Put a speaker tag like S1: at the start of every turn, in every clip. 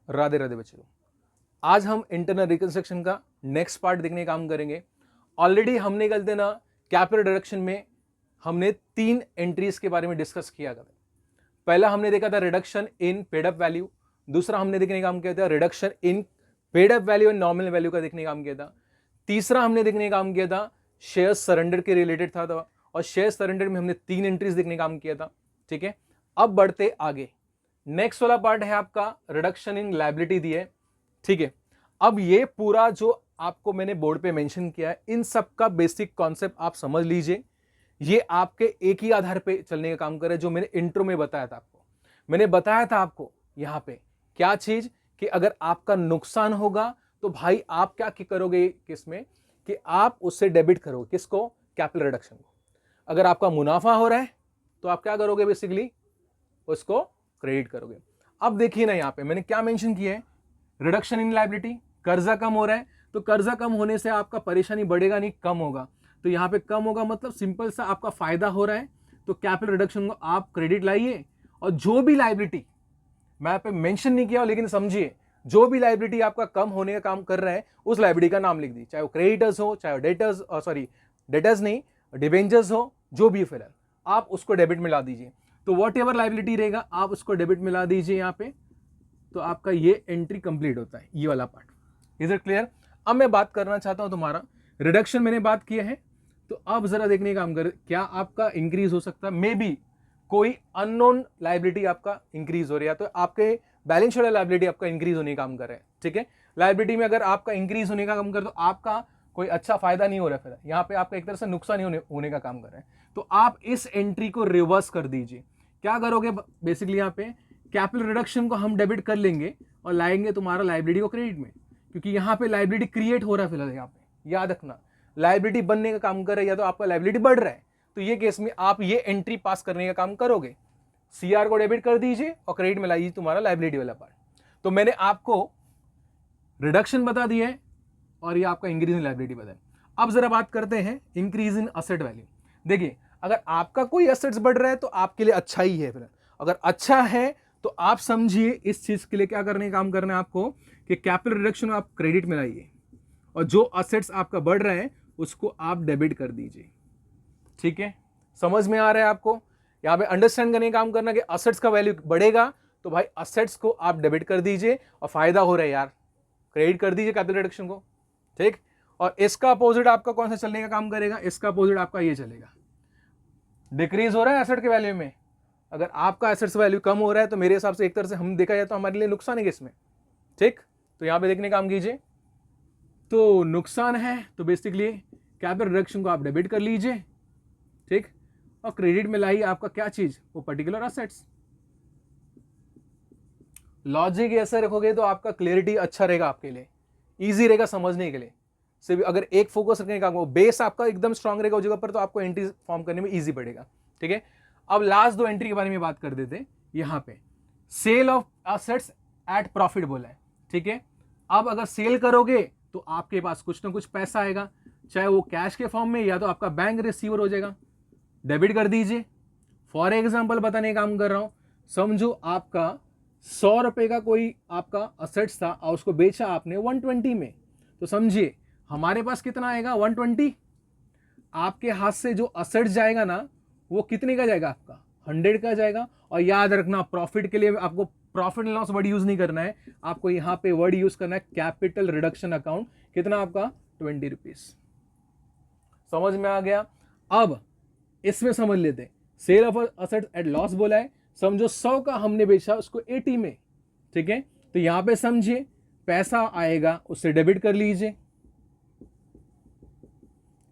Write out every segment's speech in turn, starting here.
S1: राधे राधे बच्चों। आज हम इंटरनल रिकंस्ट्रक्शन का नेक्स्ट पार्ट देखने का काम करेंगे। ऑलरेडी हमने कल दिन कैपिटल रिडक्शन में हमने 3 एंट्रीज के बारे में डिस्कस किया था। पहला हमने देखा था reduction in paid up value, दूसरा हमने देखने का काम किया था reduction in paid up value and nominal value का देखने का काम किया था। तीसरा हमने देखने का काम किया था शेयर सरेंडर के रिलेटेड था और शेयर सरेंडर में हमने 3 एंट्रीज देखने का काम किया था। ठीक है, अब बढ़ते आगे। नेक्स्ट वाला पार्ट है आपका रिडक्शन इन लायबिलिटी दी है। ठीक है, अब ये पूरा जो आपको मैंने बोर्ड पे मेंशन किया है, इन सब का बेसिक कॉन्सेप्ट आप समझ लीजिए। ये आपके एक ही आधार पे चलने का काम करे, जो मैंने इंट्रो में बताया था आपको। मैंने बताया था आपको यहाँ पे क्या चीज कि अगर आपका नुकसान होगा तो भाई आप क्या करोगे किसमें कि आप उससे डेबिट करोगे, किसको? कैपिटल रिडक्शन को। अगर आपका मुनाफा हो रहा है तो आप क्या करोगे? बेसिकली उसको क्रेडिट करोगे। अब देखिए ना, यहाँ पे मैंने क्या मेंशन किया है, रिडक्शन इन लायबिलिटी, कर्जा कम हो रहा है तो कर्जा कम होने से आपका परेशानी बढ़ेगा नहीं, कम होगा। तो यहाँ पे कम होगा मतलब सिंपल सा आपका फायदा हो रहा है, तो कैपिटल रिडक्शन को आप क्रेडिट लाइए। और जो भी लायबिलिटी मैं यहाँ पे मेंशन नहीं किया, लेकिन समझिए, जो भी लायबिलिटी आपका कम होने का काम कर रहा है उस लायबिलिटी का नाम लिख दी, चाहे वो क्रेडिटर्स हो, चाहे वो डेटर्स, सॉरी डेटर्स नहीं, डिबेंचर्स हो, जो भी फिलहाल आप उसको डेबिट में ला दीजिए। तो वॉट एवर लायबिलिटी रहेगा आप उसको डेबिट में ला दीजिए यहाँ पे, तो आपका ये एंट्री कंप्लीट होता है, ये वाला पार्ट। Is it clear? अब मैं बात करना चाहता हूं तुम्हारा रिडक्शन मैंने बात किया है, तो अब जरा देखने का काम कर, क्या आपका इंक्रीज हो सकता है? मे बी कोई अननोन लायबिलिटी आपका इंक्रीज हो रही है, तो आपके बैलेंस वाला लायबिलिटी आपका इंक्रीज होने का काम कर रहे हैं। ठीक है, लायबिलिटी में अगर आपका इंक्रीज होने का काम कर, तो आपका कोई अच्छा फायदा नहीं हो रहा है, फिर यहाँ पे आपका एक तरह से नुकसान ही होने का काम कर रहे हैं। तो आप इस एंट्री को रिवर्स कर दीजिए। क्या करोगे? बेसिकली यहाँ पे कैपिटल रिडक्शन को हम डेबिट कर लेंगे और लाएंगे तुम्हारा लायबिलिटी को क्रेडिट में, क्योंकि यहाँ पे लायबिलिटी क्रिएट हो रहा है फिलहाल। यहाँ पे याद रखना, लायबिलिटी बनने का काम कर रहा है या तो आपका लायबिलिटी बढ़ रहा है, तो ये केस में आप ये एंट्री पास करने का काम करोगे। सीआर को डेबिट कर दीजिए और क्रेडिट में लाइए तुम्हारा लायबिलिटी वाला पार्ट। तो मैंने आपको रिडक्शन बता दिया है और ये आपका इंक्रीज इन लायबिलिटी बताया। अब जरा बात करते हैं इंक्रीज इन असेट वैल्यू। देखिए, अगर आपका कोई असेट्स बढ़ रहा है तो आपके लिए अच्छा ही है। फिर अगर अच्छा है तो आप समझिए इस चीज के लिए क्या करने का काम करना है आपको कि कैपिटल रिडक्शन आप क्रेडिट में लाइए और जो असेट्स आपका बढ़ रहे हैं उसको आप डेबिट कर दीजिए। ठीक है, समझ में आ रहा है आपको? यहां पे अंडरस्टैंड करने का काम करना कि असेट्स का वैल्यू बढ़ेगा तो भाई असेट्स को आप डेबिट कर दीजिए और फायदा हो रहा है यार, क्रेडिट कर दीजिए कैपिटल रिडक्शन को। ठीक, और इसका अपोजिट आपका कौन सा चलने का काम करेगा? इसका अपोजिट आपका ये चलेगा, डिक्रीज हो रहा है एसेट के वैल्यू में। अगर आपका एसेट्स वैल्यू कम हो रहा है तो मेरे हिसाब से एक तरह से हम देखा जाए तो हमारे लिए नुकसान है इसमें। ठीक, तो यहां पे देखने का काम कीजिए, तो नुकसान है तो बेसिकली कैपिटल रिडक्शन को आप डेबिट कर लीजिए। ठीक, और क्रेडिट में लाइए आपका क्या चीज? वो पर्टिकुलर एसेट्स। लॉजिक ऐसा रखोगे तो आपका क्लियरिटी अच्छा रहेगा, आपके लिए इजी रहेगा समझने के लिए। सिर्फ अगर एक फोकस रखने का, वो बेस आपका एकदम स्ट्रांग रहेगा उस जगह पर, तो आपको एंट्री फॉर्म करने में इजी पड़ेगा। ठीक है, अब लास्ट 2 एंट्री के बारे में बात कर देते हैं। यहां पे sale of assets at profit बोला है। ठीक है, अब अगर सेल करोगे तो आपके पास कुछ ना कुछ पैसा आएगा, चाहे वो कैश के फॉर्म में या तो आपका बैंक रिसीवर हो जाएगा, डेबिट कर दीजिए। फॉर एग्जाम्पल बताने का काम कर रहा हूं, समझो आपका 100 रुपए का कोई आपका असेट्स था और उसको बेचा आपने 120 में, तो समझिए हमारे पास कितना आएगा? 120। आपके हाथ से जो असेट्स जाएगा ना वो कितने का जाएगा? आपका 100 का जाएगा। और याद रखना, प्रॉफिट के लिए आपको profit and loss word use नहीं करना है, आपको यहां पे वर्ड यूज करना है कैपिटल रिडक्शन अकाउंट। कितना आपका? 20 रुपीज। समझ में आ गया? अब इसमें समझ लेते हैं, sale of assets at loss बोला है, समझो 100 का हमने बेचा उसको 80 में। ठीक है, तो यहां पे समझिए पैसा आएगा, उससे डेबिट कर लीजिए।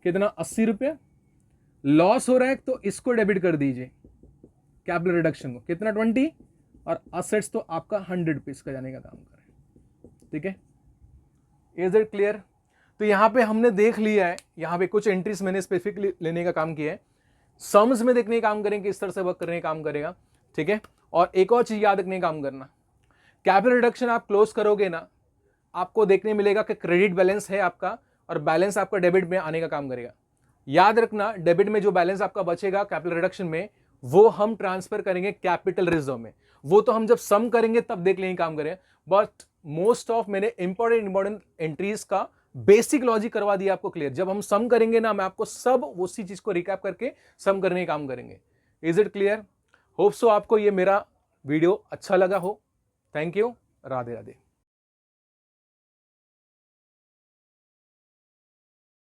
S1: कितना? 80 रुपया। लॉस हो रहा है तो इसको डेबिट कर दीजिए कैपिटल रिडक्शन को, कितना? 20। और असेट्स तो आपका 100 रुपीज का जाने का काम कर रहा है। ठीक है, इज इट क्लियर? तो यहां पे हमने देख लिया है, यहां पे कुछ एंट्रीज मैंने स्पेसिफिकली लेने का काम किया है। सम्स में देखने का काम करेंगे, किस तरह से वर्क करने का काम करेगा। ठीक है, और एक और चीज याद रखने का काम करना, कैपिटल रिडक्शन आप क्लोज करोगे ना, आपको देखने मिलेगा कि क्रेडिट बैलेंस है आपका और बैलेंस आपका डेबिट में आने का काम करेगा। याद रखना, डेबिट में जो बैलेंस आपका बचेगा कैपिटल रिडक्शन में, वो हम ट्रांसफर करेंगे कैपिटल रिजर्व में। वो तो हम जब सम करेंगे तब देख लेंगे काम करें, बट मोस्ट ऑफ मैंने इंपॉर्टेंट एंट्रीज का बेसिक लॉजिक करवा दिया आपको क्लियर। जब हम सम करेंगे ना, मैं आपको सब उसी चीज को रिकैप करके सम करने का काम करेंगे। Is it clear? Hope so आपको ये मेरा वीडियो अच्छा लगा हो। Thank you. राधे राधे।